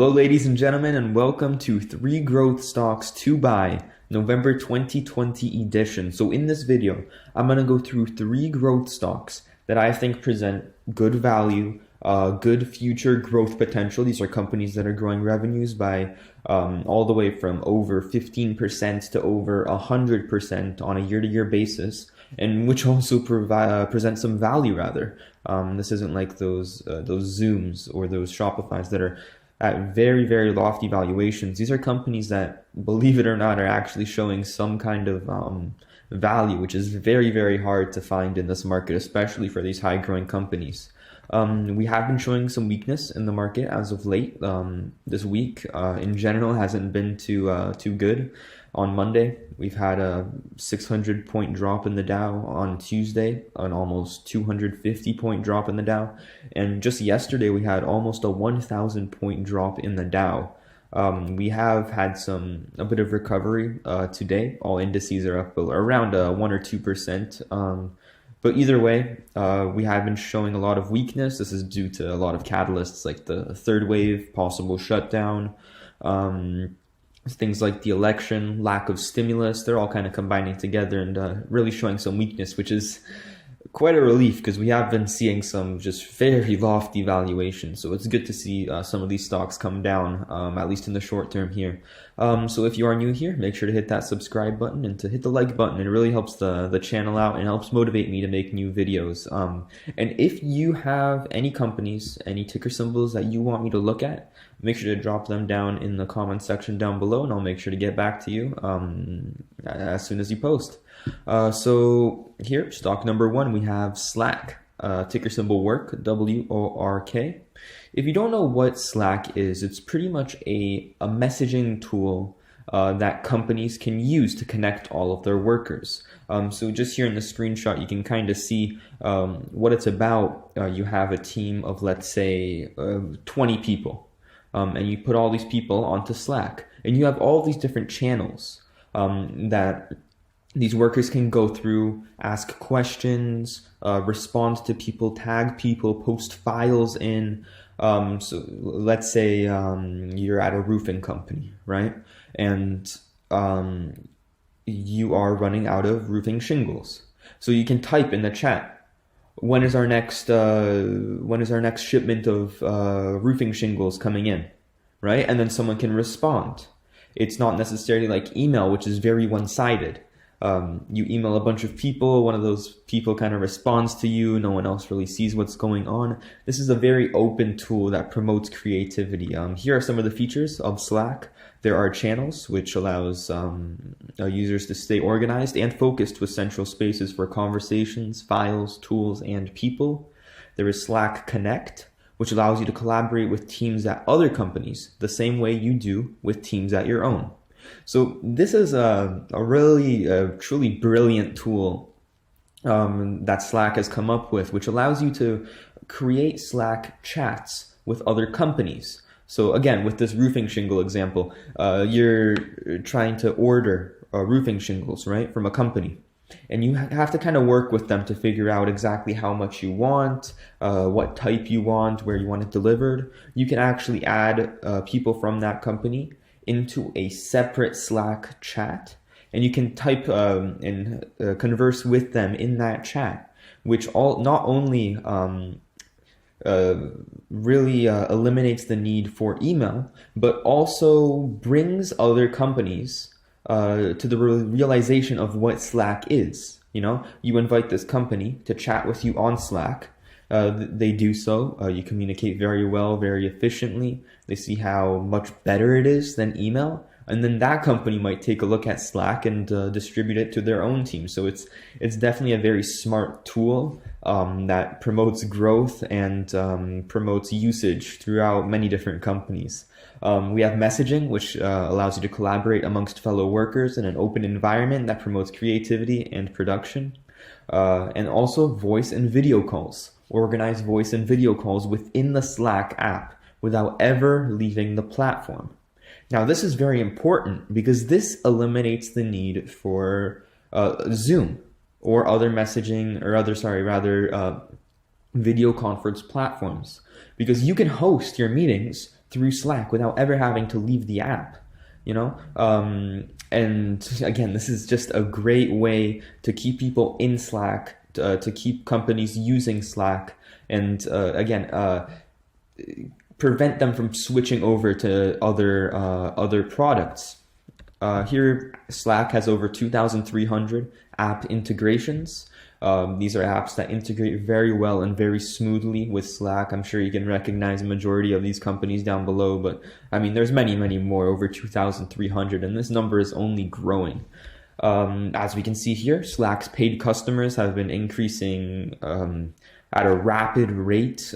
Hello, ladies and gentlemen, and welcome to 3 Growth Stocks to Buy, November 2020 edition. So in this video, I'm going to go through 3 growth stocks that I think present good value, good future growth potential. These are companies that are growing revenues by all the way from over 15% to over 100% on a year-to-year basis, and which also present some value rather. This isn't like those Zooms or those Shopifys that are at very, very lofty valuations. These are companies that, believe it or not, are actually showing some kind of value, which is very, very hard to find in this market, especially for these high-growing companies. We have been showing some weakness in the market as of late. This week, in general, hasn't been too good. On Monday, we've had a 600-point drop in the Dow. On Tuesday, an almost 250-point drop in the Dow. And just yesterday, we had almost a 1,000-point drop in the Dow. We have had a bit of recovery today. All indices are up around 1 or 2%. But either way, we have been showing a lot of weakness. This is due to a lot of catalysts like the third wave, possible shutdown, things like the election, lack of stimulus. They're all kind of combining together and really showing some weakness, which is quite a relief because we have been seeing some just very lofty valuations. So it's good to see some of these stocks come down, at least in the short term here. So if you are new here, make sure to hit that subscribe button and to hit the like button. It really helps the channel out and helps motivate me to make new videos. And if you have any companies, any ticker symbols that you want me to look at, make sure to drop them down in the comment section down below, and I'll make sure to get back to you as soon as you post. So here, stock number 1, we have Slack, ticker symbol WORK, W-O-R-K. If you don't know what Slack is, it's pretty much a messaging tool that companies can use to connect all of their workers. So just here in the screenshot, you can kind of see what it's about. You have a team of, let's say, 20 people. And you put all these people onto Slack, and you have all these different channels that these workers can go through, ask questions, respond to people, tag people, post files in. So let's say you're at a roofing company, right? And you are running out of roofing shingles. So you can type in the chat, when is our next shipment of roofing shingles coming in, right? And then someone can respond. It's not necessarily like email, which is very one-sided. You email a bunch of people, one of those people kind of responds to you, no one else really sees what's going on. This is a very open tool that promotes creativity. Here are some of the features of Slack. There are channels, which allows users to stay organized and focused with central spaces for conversations, files, tools, and people. There is Slack Connect, which allows you to collaborate with teams at other companies the same way you do with teams at your own. So this is a really truly brilliant tool that Slack has come up with, which allows you to create Slack chats with other companies. So again, with this roofing shingle example, you're trying to order roofing shingles, right, from a company. And you have to kind of work with them to figure out exactly how much you want, what type you want, where you want it delivered. You can actually add people from that company into a separate Slack chat, and you can type and converse with them in that chat, which not only really eliminates the need for email, but also brings other companies to the realization of what Slack is. You know, you invite this company to chat with you on Slack. They do so. You communicate very well, very efficiently. They see how much better it is than email. And then that company might take a look at Slack and distribute it to their own team. So it's definitely a very smart tool that promotes growth and promotes usage throughout many different companies. We have messaging, which allows you to collaborate amongst fellow workers in an open environment that promotes creativity and production. And also voice and video calls. Organize voice and video calls within the Slack app without ever leaving the platform. Now, this is very important because this eliminates the need for Zoom or other messaging or video conference platforms, because you can host your meetings through Slack without ever having to leave the app, you know? And again, this is just a great way to keep people in Slack, to keep companies using Slack, and prevent them from switching over to other products. Here, Slack has over 2,300 app integrations. These are apps that integrate very well and very smoothly with Slack. I'm sure you can recognize a majority of these companies down below, but I mean, there's many, many more, over 2,300, and this number is only growing. As we can see here, Slack's paid customers have been increasing at a rapid rate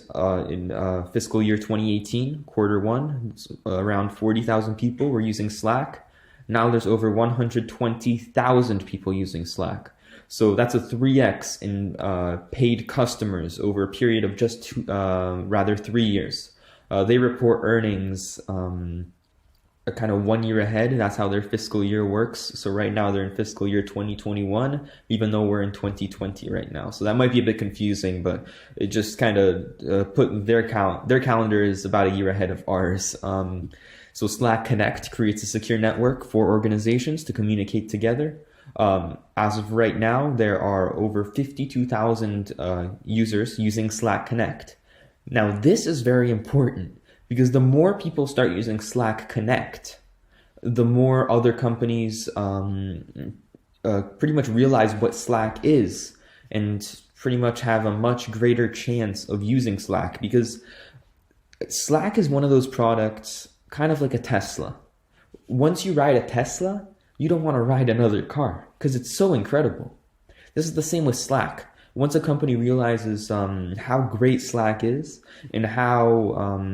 in fiscal year 2018, quarter one. Around 40,000 people were using Slack. Now there's over 120,000 people using Slack. So that's a 3x in paid customers over a period of just 3 years. They report earnings kind of 1 year ahead. That's how their fiscal year works. So right now they're in fiscal year 2021, even though we're in 2020 right now. So that might be a bit confusing, but it just kind of put their calendar is about a year ahead of ours. So Slack Connect creates a secure network for organizations to communicate together. As of right now, there are over 52,000 users using Slack Connect. Now, this is very important because the more people start using Slack Connect, the more other companies pretty much realize what Slack is and pretty much have a much greater chance of using Slack, because Slack is one of those products, kind of like a Tesla. Once you ride a Tesla, you don't want to ride another car because it's so incredible. This is the same with Slack. Once a company realizes how great Slack is and how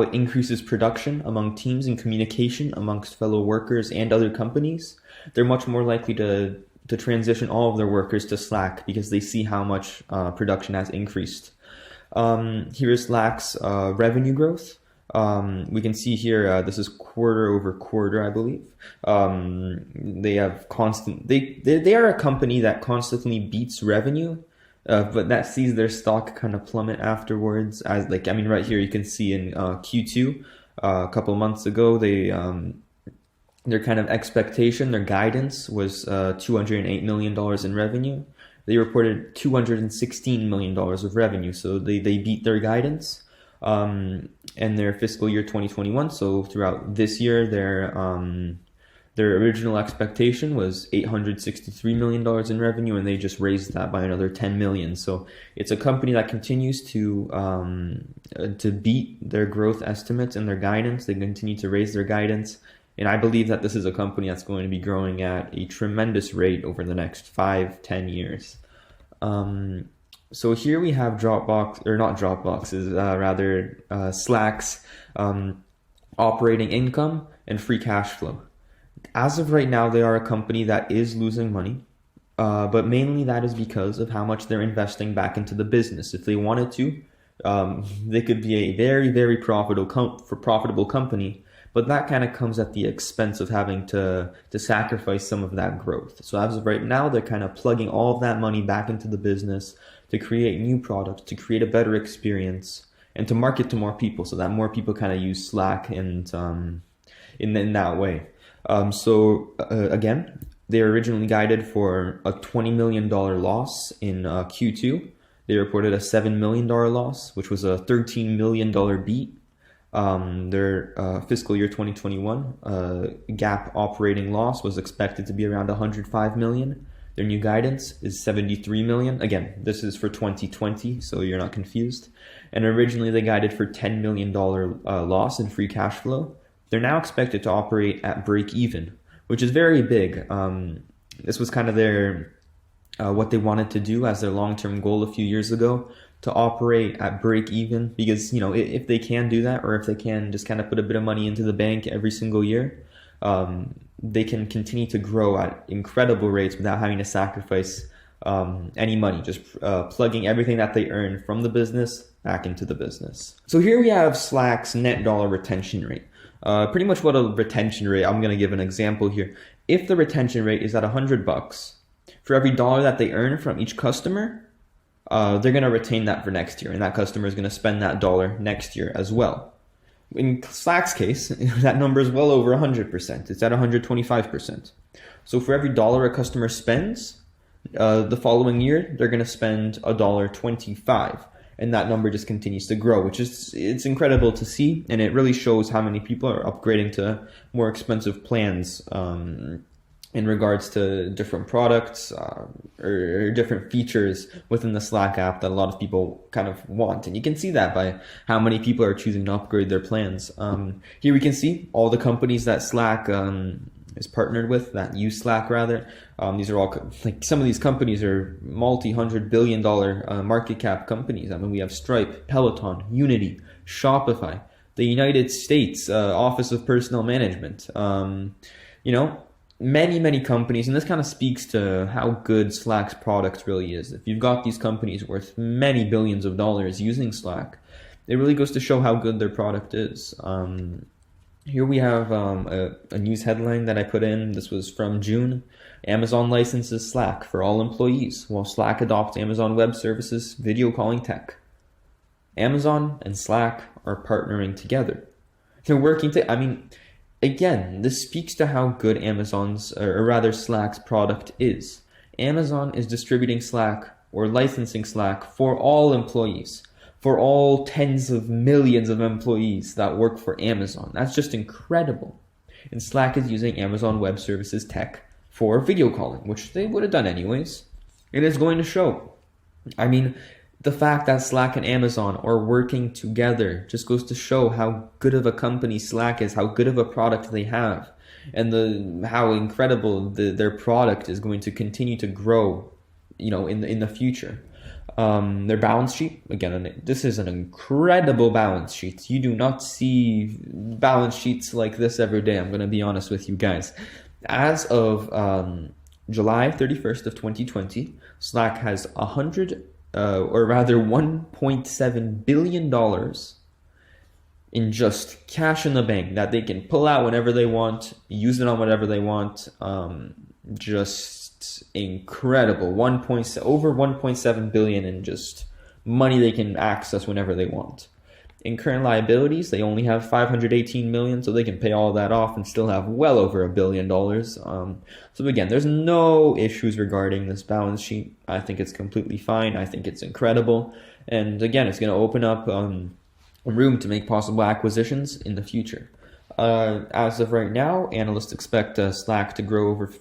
it increases production among teams and communication amongst fellow workers and other companies, they're much more likely to transition all of their workers to Slack because they see how much production has increased. Here's Slack's revenue growth. We can see here, this is quarter over quarter, I believe. They have they are a company that constantly beats revenue, but that sees their stock kind of plummet afterwards. Right here you can see in Q2, a couple months ago, their kind of expectation, their guidance was $208 million in revenue. They reported $216 million of revenue, so they beat their guidance. And their fiscal year 2021. So throughout this year, their original expectation was $863 million in revenue, and they just raised that by another 10 million. So it's a company that continues to beat their growth estimates and their guidance. They continue to raise their guidance, and I believe that this is a company that's going to be growing at a tremendous rate over the next 5-10 years. So here we have Slack's operating income and free cash flow. As of right now, they are a company that is losing money, but mainly that is because of how much they're investing back into the business. If they wanted to, they could be a very, very profitable company, but that kind of comes at the expense of having to sacrifice some of that growth. So as of right now, they're kind of plugging all of that money back into the business to create new products, to create a better experience, and to market to more people so that more people kind of use Slack and in that way. Again, they originally guided for a $20 million loss in Q2. They reported a $7 million loss, which was a $13 million beat. Their fiscal year 2021 GAAP operating loss was expected to be around $105 million. Their new guidance is $73 million. Again, this is for 2020, so you're not confused. And originally they guided for $10 million loss in free cash flow. They're now expected to operate at break even, which is very big. This was kind of their what they wanted to do as their long-term goal a few years ago, to operate at break even, because if they can do that, or if they can just kind of put a bit of money into the bank every single year, they can continue to grow at incredible rates without having to sacrifice any money, just plugging everything that they earn from the business back into the business. So here we have Slack's net dollar retention rate. Pretty much what a retention rate, I'm going to give an example here. If the retention rate is at $100, for every dollar that they earn from each customer, they're going to retain that for next year, and that customer is going to spend that dollar next year as well. In Slack's case, that number is well over 100%. It's at 125%. So for every dollar a customer spends, the following year, they're going to spend $1.25. And that number just continues to grow, which is, it's incredible to see. And it really shows how many people are upgrading to more expensive plans in regards to different products or different features within the Slack app that a lot of people kind of want. And you can see that by how many people are choosing to upgrade their plans. Here we can see all the companies that Slack is partnered with, that use Slack rather. These are all, like, some of these companies are multi-$100 billion market cap companies. I mean, we have Stripe, Peloton, Unity, Shopify, the United States Office of Personnel Management. Many companies, and this kind of speaks to how good Slack's product really is. If you've got these companies worth many billions of dollars using Slack, it really goes to show how good their product is. Here we have a news headline that I put in. This was from June. Amazon licenses Slack for all employees while Slack adopts Amazon Web Services video calling tech. Amazon and Slack are partnering together. They're working again, this speaks to how good Slack's product is. Amazon is distributing Slack or licensing Slack for all employees, for all tens of millions of employees that work for Amazon. That's just incredible. And Slack is using Amazon Web Services tech for video calling, which they would have done anyways. It is going to show. I mean, the fact that Slack and Amazon are working together just goes to show how good of a company Slack is, how good of a product they have, and how incredible their product is going to continue to grow, in the future. Their balance sheet, again, this is an incredible balance sheet. You do not see balance sheets like this every day. I'm going to be honest with you guys. As of July 31st of 2020, Slack has $1.7 billion in just cash in the bank that they can pull out whenever they want, use it on whatever they want. Just incredible. Over 1.7 billion in just money they can access whenever they want. In current liabilities, they only have 518 million, so they can pay all that off and still have well over $1 billion. So again, there's no issues regarding this balance sheet. I think it's completely fine. I think it's incredible. And again, it's going to open up room to make possible acquisitions in the future. As of right now, analysts expect Slack to grow over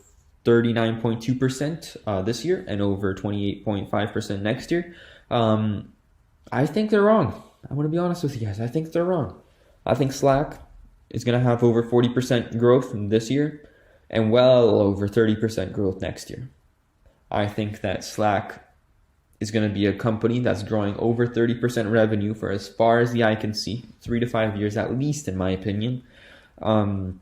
39.2% this year and over 28.5% next year. I think they're wrong. I want to be honest with you guys. I think they're wrong. I think Slack is going to have over 40% growth this year and well over 30% growth next year. I think that Slack is going to be a company that's growing over 30% revenue for as far as the eye can see, 3 to 5 years at least, in my opinion. And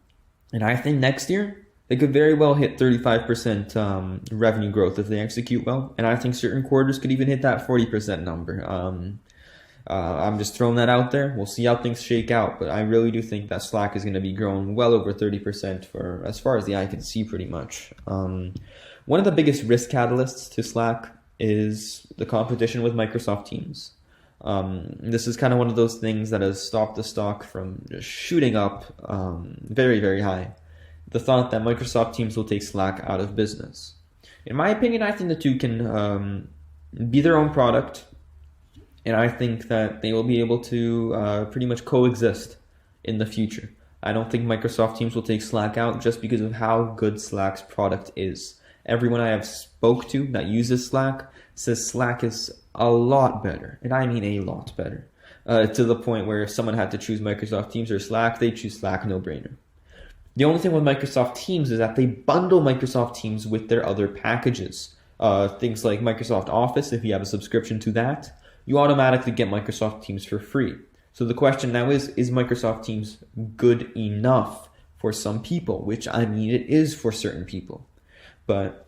I think next year they could very well hit 35% revenue growth if they execute well. And I think certain quarters could even hit that 40% number. I'm just throwing that out there. We'll see how things shake out, but I really do think that Slack is going to be growing well over 30% for as far as the eye can see, pretty much. One of the biggest risk catalysts to Slack is the competition with Microsoft Teams. This is kind of one of those things that has stopped the stock from just shooting up very, very high. The thought that Microsoft Teams will take Slack out of business. In my opinion, I think the two can be their own product. And I think that they will be able to pretty much coexist in the future. I don't think Microsoft Teams will take Slack out just because of how good Slack's product is. Everyone I have spoke to that uses Slack says Slack is a lot better. And I mean a lot better. To the point where if someone had to choose Microsoft Teams or Slack, they choose Slack, no brainer. The only thing with Microsoft Teams is that they bundle Microsoft Teams with their other packages. Things like Microsoft Office, if you have a subscription to that, you automatically get Microsoft Teams for free. So the question now is Microsoft Teams good enough for some people? Which, I mean, it is for certain people. But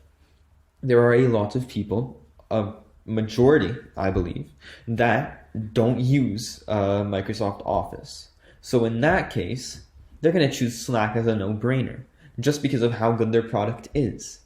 there are a lot of people, a majority, I believe, that don't use Microsoft Office. So in that case, they're going to choose Slack as a no-brainer, just because of how good their product is.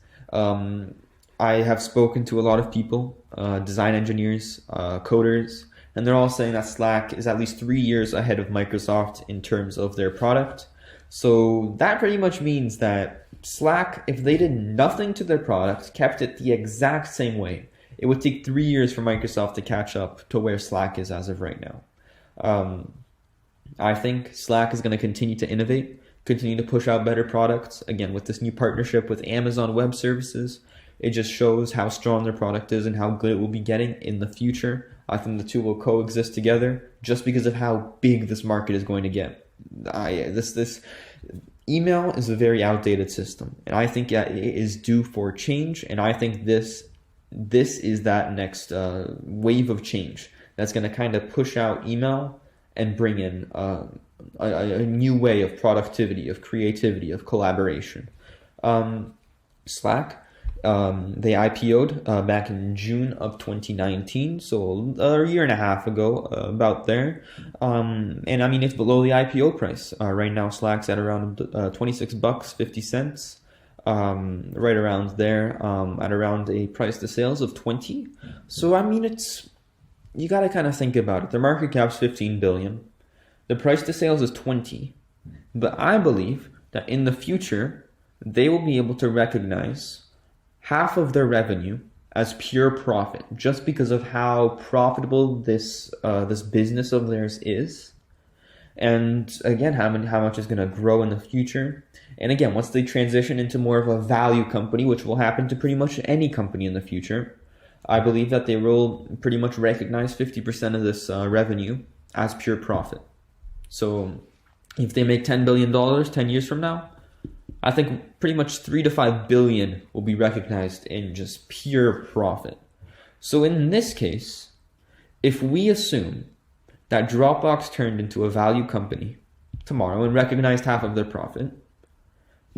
I have spoken to a lot of people, design engineers, coders, and they're all saying that Slack is at least 3 years ahead of Microsoft in terms of their product. So that pretty much means that Slack, if they did nothing to their product, kept it the exact same way, it would take 3 years for Microsoft to catch up to where Slack is as of right now. I think Slack is going to continue to innovate, continue to push out better products. Again, with this new partnership with Amazon Web Services, it just shows how strong their product is and how good it will be getting in the future. I think the two will coexist together just because of how big this market is going to get. This email is a very outdated system, and I think it is due for change. And I think this is that next wave of change that's going to kind of push out email and bring in a new way of productivity, of creativity, of collaboration. Slack, they IPO'd back in June of 2019, so a year and a half ago, about there. And I mean, it's below the IPO price. Right now, Slack's at around $26.50, right around there, at around a price to sales of 20. So I mean, you got to kind of think about it. Their market cap's 15 billion. The price to sales is 20. But I believe that in the future, they will be able to recognize half of their revenue as pure profit, just because of how profitable this business of theirs is, and again, how much is going to grow in the future. And again, once they transition into more of a value company, which will happen to pretty much any company in the future, I believe that they will pretty much recognize 50% of this revenue as pure profit. So if they make $10 billion 10 years from now, I think pretty much 3 to 5 billion will be recognized in just pure profit. So in this case, if we assume that Dropbox turned into a value company tomorrow and recognized half of their profit,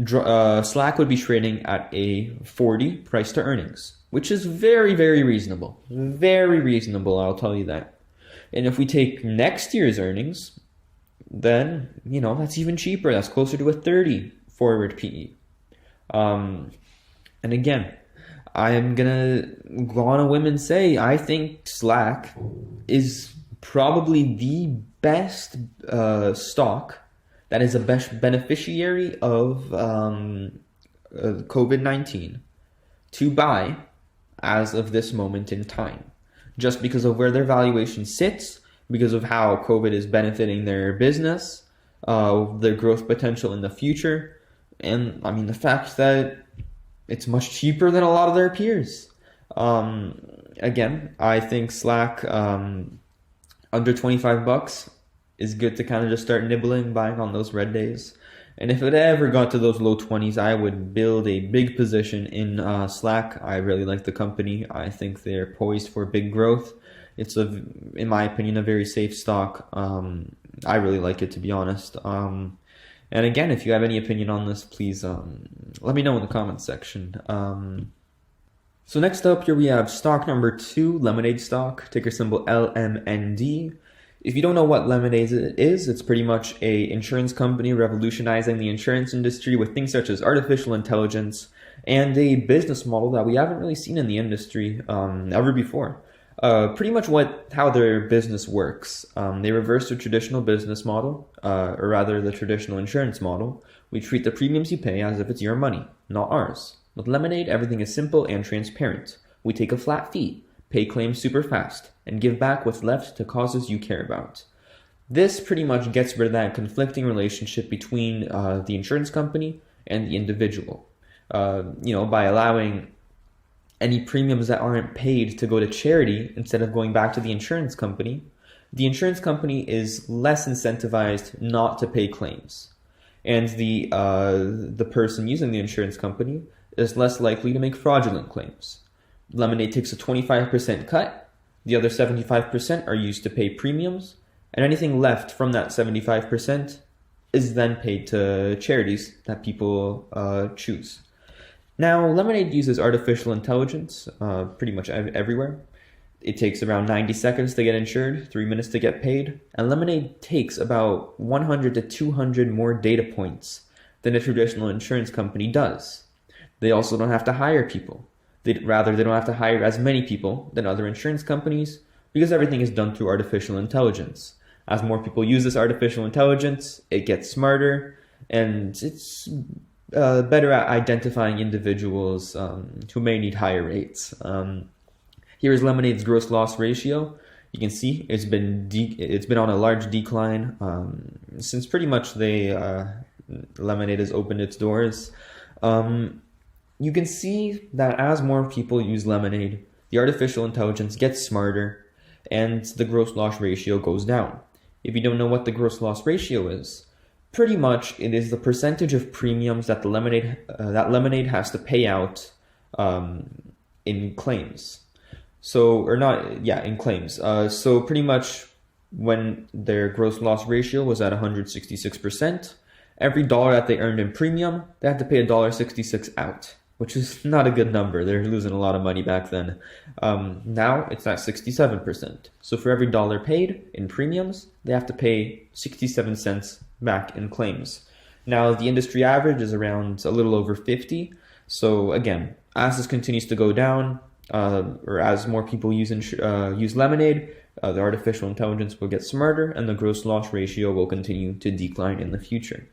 Slack would be trading at a 40 price to earnings, which is very, very reasonable. Very reasonable, I'll tell you that. And if we take next year's earnings, then, that's even cheaper. That's closer to a 30 forward PE. And again, I am gonna go on a whim and say I think Slack is probably the best stock that is a best beneficiary of COVID-19 to buy as of this moment in time, just because of where their valuation sits, because of how COVID is benefiting their business, their growth potential in the future. And I mean, the fact that it's much cheaper than a lot of their peers. Again, I think Slack under $25 is good to kind of just start nibbling, buying on those red days. And if it ever got to those low 20s, I would build a big position in Slack. I really like the company. I think they're poised for big growth. It's, in my opinion, a very safe stock. I really like it, to be honest. And again, if you have any opinion on this, please let me know in the comments section. So next up here we have stock number 2, Lemonade stock, ticker symbol LMND. If you don't know what Lemonade is, it's pretty much a insurance company revolutionizing the insurance industry with things such as artificial intelligence and a business model that we haven't really seen in the industry ever before. Pretty much how their business works. They reverse the traditional business model, or rather the traditional insurance model. We treat the premiums you pay as if it's your money, not ours. With Lemonade, everything is simple and transparent. We take a flat fee, pay claims super fast, and give back what's left to causes you care about. This pretty much gets rid of that conflicting relationship between the insurance company and the individual. By allowing any premiums that aren't paid to go to charity instead of going back to the insurance company is less incentivized not to pay claims. And the person using the insurance company is less likely to make fraudulent claims. Lemonade takes a 25% cut. The other 75% are used to pay premiums, and anything left from that 75% is then paid to charities that people choose. Now, Lemonade uses artificial intelligence pretty much everywhere. It takes around 90 seconds to get insured, 3 minutes to get paid, and Lemonade takes about 100 to 200 more data points than a traditional insurance company does. They also don't have to hire people. They don't have to hire as many people than other insurance companies because everything is done through artificial intelligence. As more people use this artificial intelligence, it gets smarter, and it's better at identifying individuals who may need higher rates. Here is Lemonade's gross loss ratio. You can see it's been on a large decline since pretty much Lemonade has opened its doors. You can see that as more people use Lemonade, the artificial intelligence gets smarter and the gross loss ratio goes down. If you don't know what the gross loss ratio is, pretty much it is the percentage of premiums that Lemonade has to pay out in claims. In claims. So pretty much when their gross loss ratio was at 166%, every dollar that they earned in premium, they had to pay $1.66 out, which is not a good number. They're losing a lot of money back then. Now it's at 67%. So for every dollar paid in premiums, they have to pay 67 cents back in claims. Now the industry average is around a little over 50. So again, as this continues to go down, or as more people use Lemonade, the artificial intelligence will get smarter and the gross loss ratio will continue to decline in the future.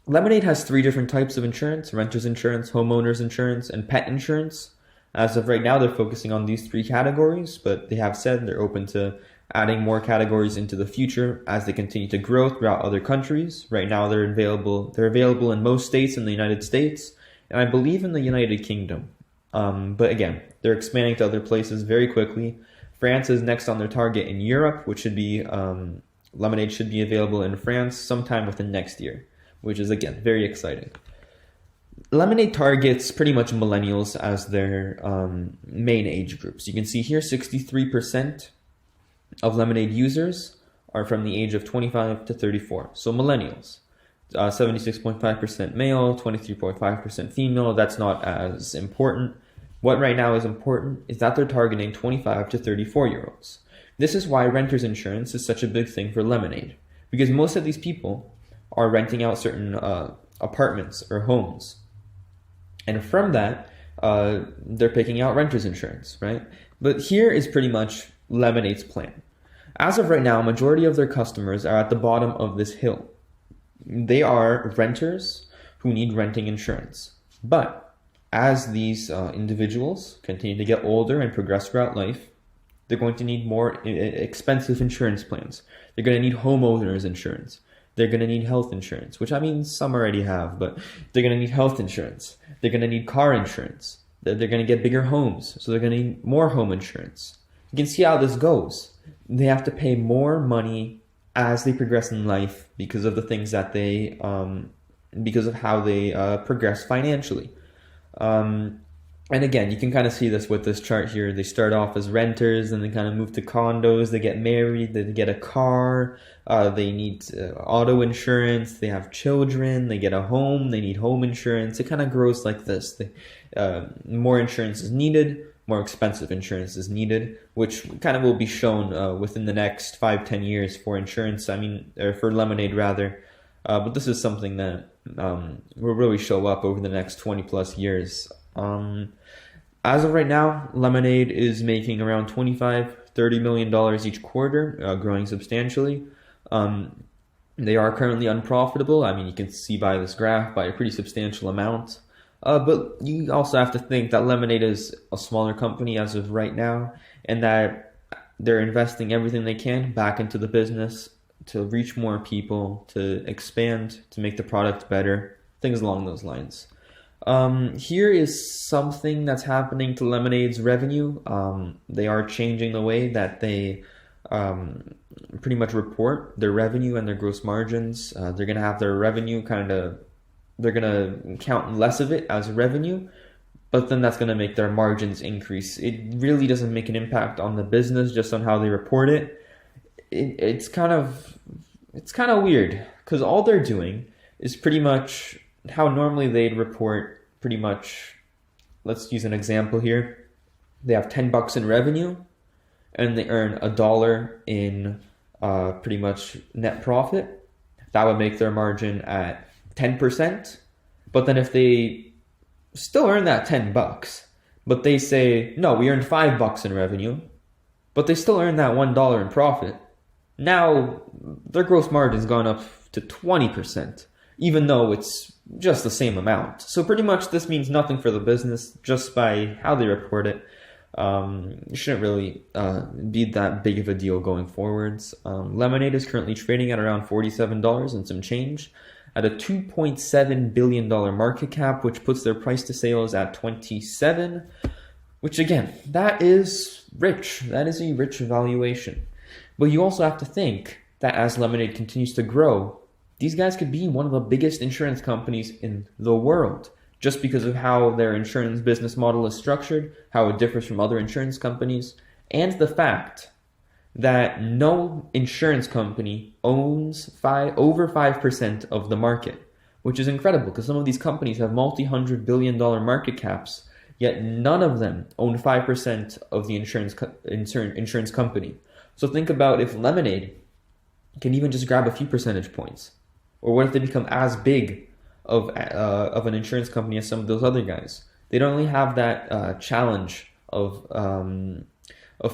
Lemonade has 3 different types of insurance: renter's insurance, homeowner's insurance, and pet insurance. As of right now, they're focusing on these 3 categories, but they have said they're open to adding more categories into the future as they continue to grow throughout other countries. Right now, they're available in most states in the United States, and I believe in the United Kingdom. But again, they're expanding to other places very quickly. France is next on their target in Europe, which should be Lemonade should be available in France sometime within next year, which is again very exciting. Lemonade targets pretty much millennials as their main age groups. You can see here 63% of Lemonade users are from the age of 25 to 34. So millennials, 76.5% male, 23.5% female. That's not as important. What right now is important is that they're targeting 25 to 34-year-olds. This is why renter's insurance is such a big thing for Lemonade, because most of these people are renting out certain apartments or homes. And from that, they're picking out renter's insurance, right? But here is pretty much Lemonade's plan. As of right now, a majority of their customers are at the bottom of this hill. They are renters who need renting insurance. But as these individuals continue to get older and progress throughout life, they're going to need more expensive insurance plans. They're going to need homeowners insurance. They're going to need health insurance, which I mean, some already have, but they're going to need health insurance. They're going to need car insurance. They're going to get bigger homes, so they're going to need more home insurance. You can see how this goes. They have to pay more money as they progress in life because of the things that because of how they progress financially. And again, you can kind of see this with this chart here. They start off as renters and they kind of move to condos. They get married, they get a car, they need auto insurance, they have children, they get a home, they need home insurance. It kind of grows like this. More insurance is needed, more expensive insurance is needed, which kind of will be shown within the next 5-10 years for insurance, or for Lemonade rather. But this is something that will really show up over the next 20 plus years. As of right now, Lemonade is making around $25-30 million each quarter, growing substantially. They are currently unprofitable. I mean, you can see by this graph by a pretty substantial amount. But you also have to think that Lemonade is a smaller company as of right now, and that they're investing everything they can back into the business to reach more people, to expand, to make the product better, things along those lines. Here is something that's happening to Lemonade's revenue. They are changing the way that they pretty much report their revenue and their gross margins. They're going to have their revenue they're going to count less of it as revenue, but then that's going to make their margins increase. It really doesn't make an impact on the business, just on how they report it. It's kind of weird, because all they're doing is pretty much how normally they'd report pretty much. Let's use an example here. They have $10 in revenue and they earn $1 in pretty much net profit. That would make their margin at 10%. But then if they still earn that $10, but they say, no, we earned $5 in revenue, but they still earn that $1 in profit. Now their gross margin's gone up to 20%, even though it's just the same amount. So pretty much this means nothing for the business just by how they report it. It shouldn't really be that big of a deal going forwards. Lemonade is currently trading at around $47 and some change at a $2.7 billion market cap, which puts their price to sales at 27, which again, that is rich. That is a rich valuation. But you also have to think that as Lemonade continues to grow, these guys could be one of the biggest insurance companies in the world, just because of how their insurance business model is structured, how it differs from other insurance companies, and the fact that no insurance company owns over 5% of the market, which is incredible because some of these companies have multi-hundred billion dollar market caps, yet none of them own 5% of the insurance company. So think about if Lemonade can even just grab a few percentage points, or what if they become as big of an insurance company as some of those other guys? They don't really have that challenge of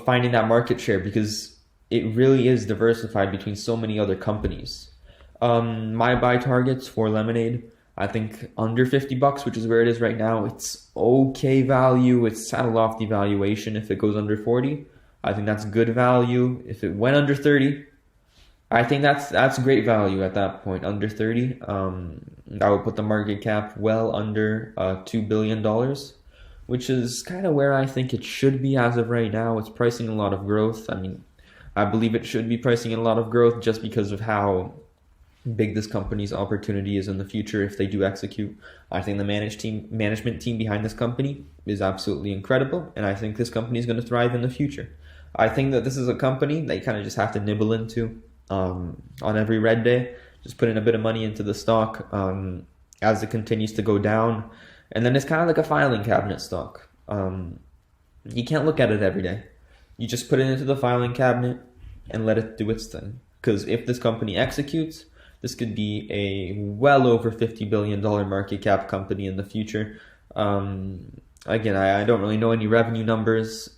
finding that market share because it really is diversified between so many other companies. My buy targets for Lemonade, I think under $50, which is where it is right now. It's okay value. It's at a lofty valuation. If it goes under 40, I think that's good value. If it went under 30, I think that's great value at that point. Under 30, I would put the market cap well under $2 billion, which is kind of where I think it should be as of right now. It's pricing a lot of growth. I mean, I believe it should be pricing in a lot of growth just because of how big this company's opportunity is in the future if they do execute. I think the management team behind this company is absolutely incredible, and I think this company is going to thrive in the future. I think that this is a company that you kind of just have to nibble into on every red day. Just put in a bit of money into the stock as it continues to go down, and then it's kind of like a filing cabinet stock. You can't look at it every day. You just put it into the filing cabinet and let it do its thing. Because if this company executes, this could be a well over $50 billion market cap company in the future. Again, I don't really know any revenue numbers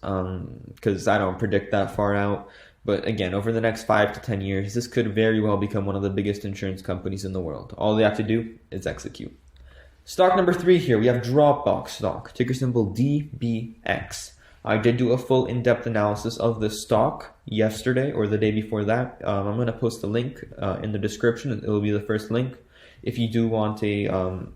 because I don't predict that far out. But again, over the next 5 to 10 years, this could very well become one of the biggest insurance companies in the world. All they have to do is execute. Stock number 3 here, we have Dropbox stock, ticker symbol DBX. I did do a full in-depth analysis of this stock yesterday or the day before that. I'm going to post a link in the description. It will be the first link. If you do want a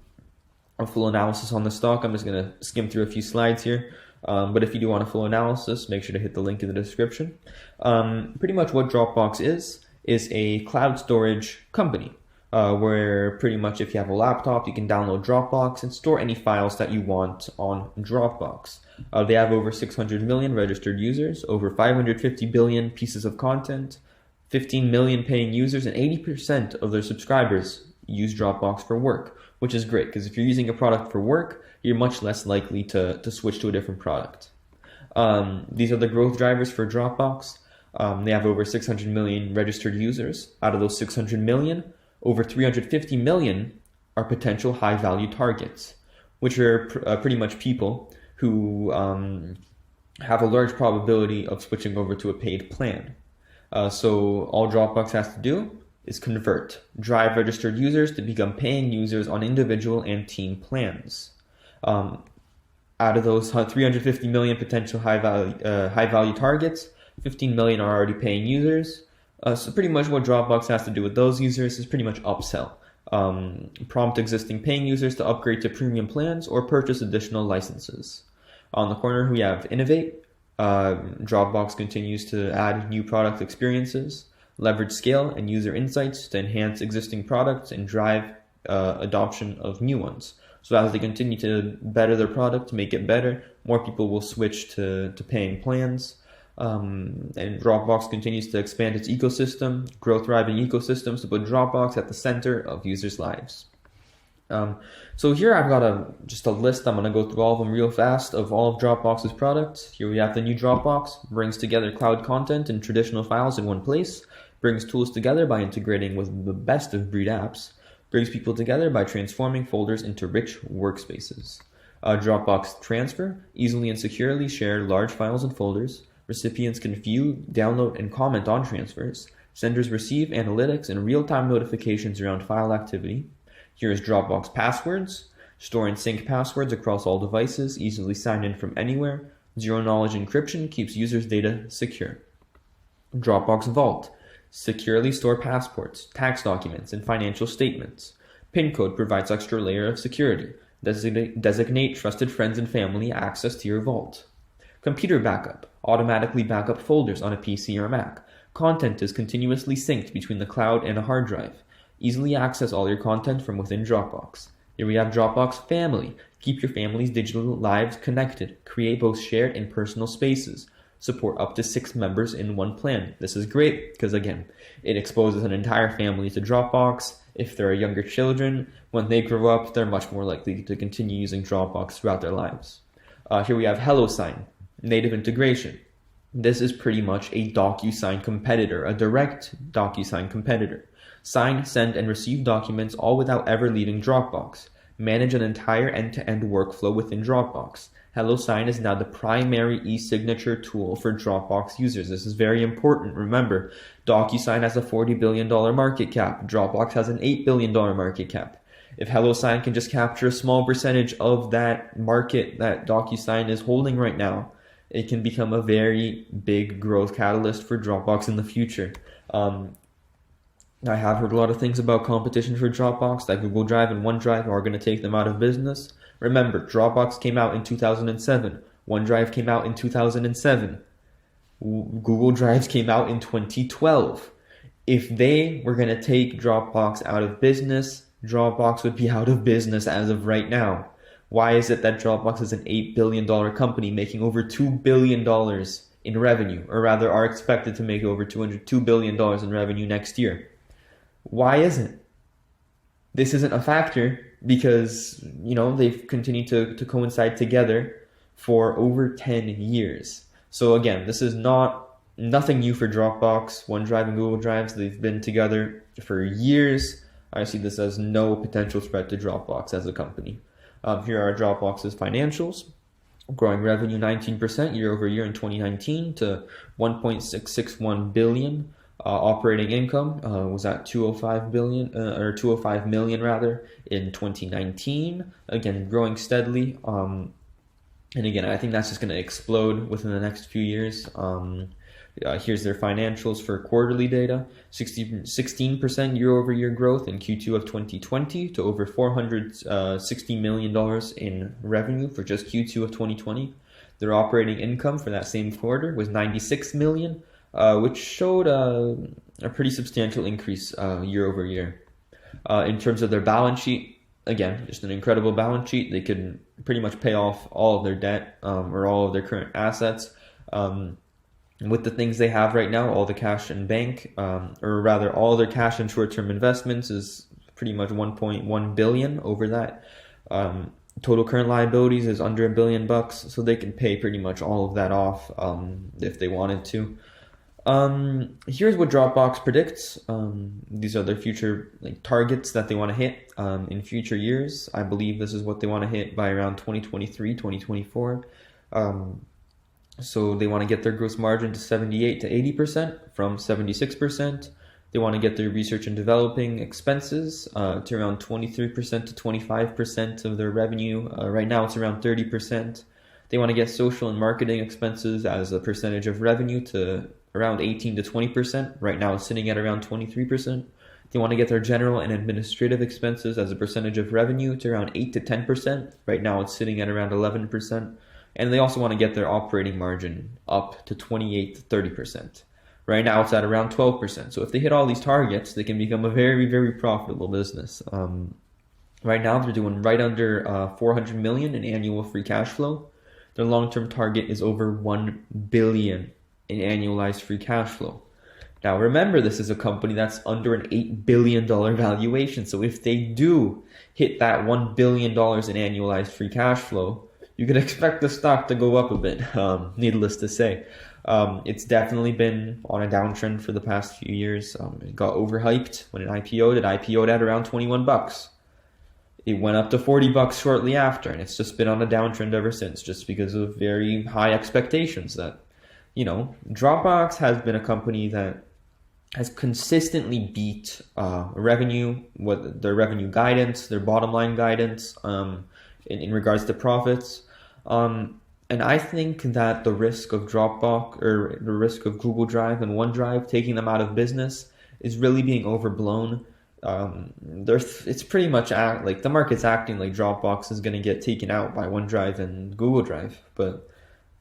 full analysis on the stock, I'm just going to skim through a few slides here. But if you do want a full analysis, make sure to hit the link in the description. Pretty much what Dropbox is a cloud storage company. Where pretty much if you have a laptop, you can download Dropbox and store any files that you want on Dropbox. They have over 600 million registered users, over 550 billion pieces of content, 15 million paying users, and 80% of their subscribers use Dropbox for work, which is great because if you're using a product for work, you're much less likely to switch to a different product. These are the growth drivers for Dropbox. They have over 600 million registered users. Out of those 600 million, over 350 million are potential high-value targets, which are pretty much people who have a large probability of switching over to a paid plan. So all Dropbox has to do is drive registered users to become paying users on individual and team plans. Out of those 350 million potential high-value targets, 15 million are already paying users. So pretty much what Dropbox has to do with those users is pretty much upsell. Prompt existing paying users to upgrade to premium plans or purchase additional licenses. On the corner, we have Innovate. Dropbox continues to add new product experiences, leverage scale and user insights to enhance existing products and drive adoption of new ones. So as they continue to better their product, to make it better, more people will switch to paying plans. And Dropbox continues to expand its ecosystem, grow thriving ecosystems to put Dropbox at the center of users' lives. So here I've got just a list. I'm going to go through all of them real fast of all of Dropbox's products. Here we have the new Dropbox, brings together cloud content and traditional files in one place, brings tools together by integrating with the best of breed apps, brings people together by transforming folders into rich workspaces. Dropbox Transfer, easily and securely share large files and folders. Recipients can view, download, and comment on transfers. Senders receive analytics and real-time notifications around file activity. Here is Dropbox Passwords. Store and sync passwords across all devices, easily sign in from anywhere. Zero-knowledge encryption keeps users' data secure. Dropbox Vault. Securely store passports, tax documents, and financial statements. PIN code provides extra layer of security. Designate trusted friends and family access to your vault. Computer backup. Automatically backup folders on a PC or Mac. Content is continuously synced between the cloud and a hard drive. Easily access all your content from within Dropbox. Here we have Dropbox Family. Keep your family's digital lives connected. Create both shared and personal spaces. Support up to 6 members in one plan. This is great because, again, it exposes an entire family to Dropbox. If there are younger children, when they grow up, they're much more likely to continue using Dropbox throughout their lives. Here we have HelloSign, native integration. This is pretty much a DocuSign competitor, a direct DocuSign competitor. Sign, send, and receive documents all without ever leaving Dropbox. Manage an entire end-to-end workflow within Dropbox. HelloSign is now the primary e-signature tool for Dropbox users. This is very important. Remember, DocuSign has a $40 billion market cap. Dropbox has an $8 billion market cap. If HelloSign can just capture a small percentage of that market that DocuSign is holding right now, it can become a very big growth catalyst for Dropbox in the future. I have heard a lot of things about competition for Dropbox, that Google Drive and OneDrive are going to take them out of business. Remember, Dropbox came out in 2007. OneDrive came out in 2007. Google Drives came out in 2012. If they were going to take Dropbox out of business, Dropbox would be out of business as of right now. Why is it that Dropbox is an $8 billion company making over $2 billion in revenue, or rather are expected to make over $2 billion in revenue next year? Why isn't? This isn't a factor because, they've continued to coincide together for over 10 years. So again, this is nothing new for Dropbox, OneDrive, and Google Drives. They've been together for years. I see this as no potential threat to Dropbox as a company. Here are Dropbox's financials. Growing revenue 19% year over year in 2019 to 1.661 billion. Operating income was at 205 million rather in 2019. Again, growing steadily. And again, I think that's just going to explode within the next few years. Here's their financials for quarterly data. 16% year over year growth in Q2 of 2020 to over $460 million in revenue for just Q2 of 2020. Their operating income for that same quarter was 96 million, which showed a pretty substantial increase year over year. In terms of their balance sheet, again, just an incredible balance sheet. They could pretty much pay off all of their debt or all of their current assets. With the things they have right now, all the cash in bank, or rather all their cash and short-term investments is pretty much 1.1 billion over that. Total current liabilities is under $1 billion, so they can pay pretty much all of that off if they wanted to. Here's what Dropbox predicts. These are their future targets that they want to hit in future years. I believe this is what they want to hit by around 2023, 2024. So they want to get their gross margin to 78 to 80% from 76%. They want to get their research and developing expenses to around 23% to 25% of their revenue. Right now it's around 30%. They want to get social and marketing expenses as a percentage of revenue to around 18 to 20%. Right now it's sitting at around 23%. They want to get their general and administrative expenses as a percentage of revenue to around 8 to 10%. Right now it's sitting at around 11%. And they also want to get their operating margin up to 28 to 30%. Right now it's at around 12%. So if they hit all these targets, they can become a very, very profitable business. Right now they're doing right under 400 million in annual free cash flow. Their long-term target is over 1 billion in annualized free cash flow. Now remember, this is a company that's under an $8 billion valuation. So if they do hit that $1 billion in annualized free cash flow, you can expect the stock to go up a bit, needless to say. It's definitely been on a downtrend for the past few years. It got overhyped when it IPO'd. It IPO'd at around $21. It went up to $40 shortly after, and it's just been on a downtrend ever since, just because of very high expectations that, Dropbox has been a company that has consistently beat revenue, what their revenue guidance, their bottom line guidance, in regards to profits. And I think that the risk of Dropbox or the risk of Google Drive and OneDrive taking them out of business is really being overblown. It's pretty much like the market's acting like Dropbox is going to get taken out by OneDrive and Google Drive. But,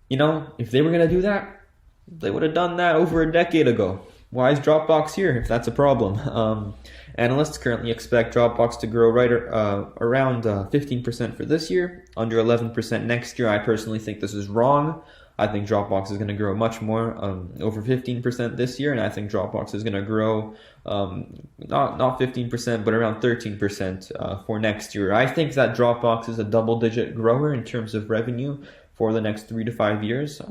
if they were going to do that, they would have done that over a decade ago. Why is Dropbox here if that's a problem? Analysts currently expect Dropbox to grow around 15% for this year, under 11% next year. I personally think this is wrong. I think Dropbox is going to grow much more, over 15% this year, and I think Dropbox is going to grow not 15%, but around 13% for next year. I think that Dropbox is a double-digit grower in terms of revenue for the next 3 to 5 years.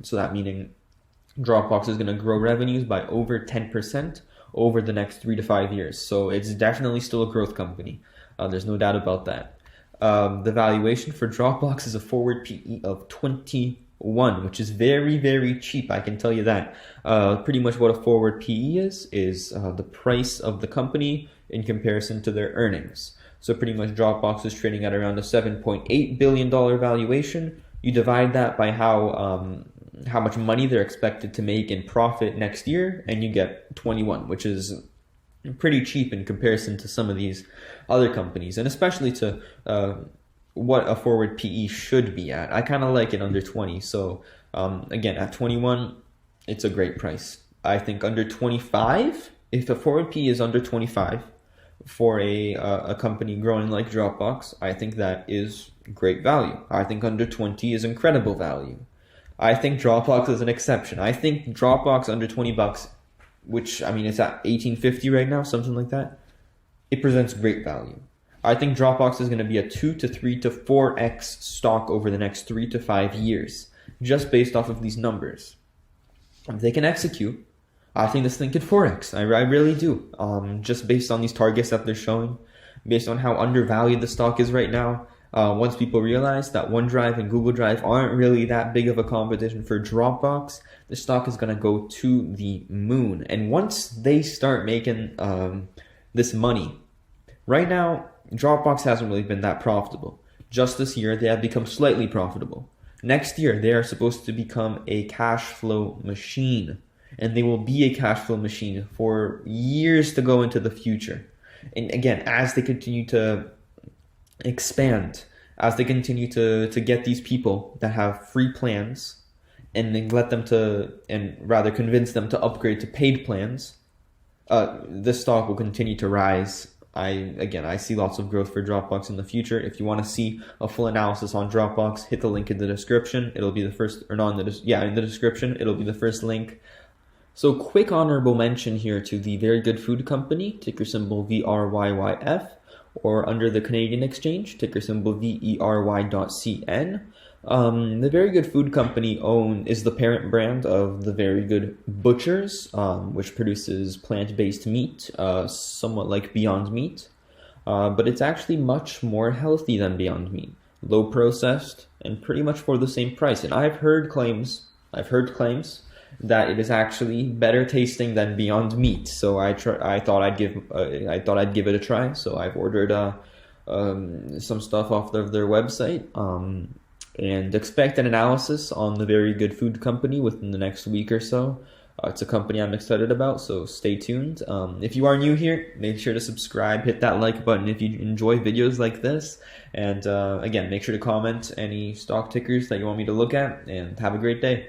So that meaning Dropbox is going to grow revenues by over 10% over the next 3 to 5 years. So it's definitely still a growth company. There's no doubt about that. The valuation for Dropbox is a forward PE of 21, which is very, very cheap. I can tell you that. Pretty much what a forward PE is the price of the company in comparison to their earnings. So pretty much Dropbox is trading at around a $7.8 billion valuation. You divide that by how much money they're expected to make in profit next year, and you get 21, which is pretty cheap in comparison to some of these other companies, and especially to what a forward PE should be at. I kind of like it under 20. So again, at 21, it's a great price. I think under 25, if a forward PE is under 25 for a company growing like Dropbox, I think that is great value. I think under 20 is incredible value. I think Dropbox is an exception. I think Dropbox under $20, which, I mean, it's at $18.50 right now, something like that. It presents great value. I think Dropbox is going to be a 2 to 3 to 4x stock over the next 3 to 5 years, just based off of these numbers. If they can execute, I think this thing could 4x. I really do. Just based on these targets that they're showing, based on how undervalued the stock is right now. Once people realize that OneDrive and Google Drive aren't really that big of a competition for Dropbox, the stock is going to go to the moon. And once they start making this money, right now, Dropbox hasn't really been that profitable. Just this year, they have become slightly profitable. Next year, they are supposed to become a cash flow machine. And they will be a cash flow machine for years to go into the future. And again, as they continue to expand, as they continue to get these people that have free plans and then rather convince them to upgrade to paid plans, this stock will continue to rise. I see lots of growth for Dropbox in the future. If you want to see a full analysis on Dropbox, hit the link in the description. It'll be the first, or not in the description. It'll be the first link. So quick honorable mention here to the Very Good Food Company, ticker symbol VRYYF, or under the Canadian Exchange, ticker symbol VERY.CN. The Very Good Food Company is the parent brand of the Very Good Butchers, which produces plant-based meat, somewhat like Beyond Meat, but it's actually much more healthy than Beyond Meat, low processed, and pretty much for the same price. And I've heard claims that it is actually better tasting than Beyond Meat. So I thought I'd give it a try. So I've ordered some stuff off of their website, and expect an analysis on the Very Good Food Company within the next week or so. It's a company I'm excited about, so stay tuned. If you are new here, make sure to subscribe, hit that like button if you enjoy videos like this, and again, make sure to comment any stock tickers that you want me to look at, and have a great day.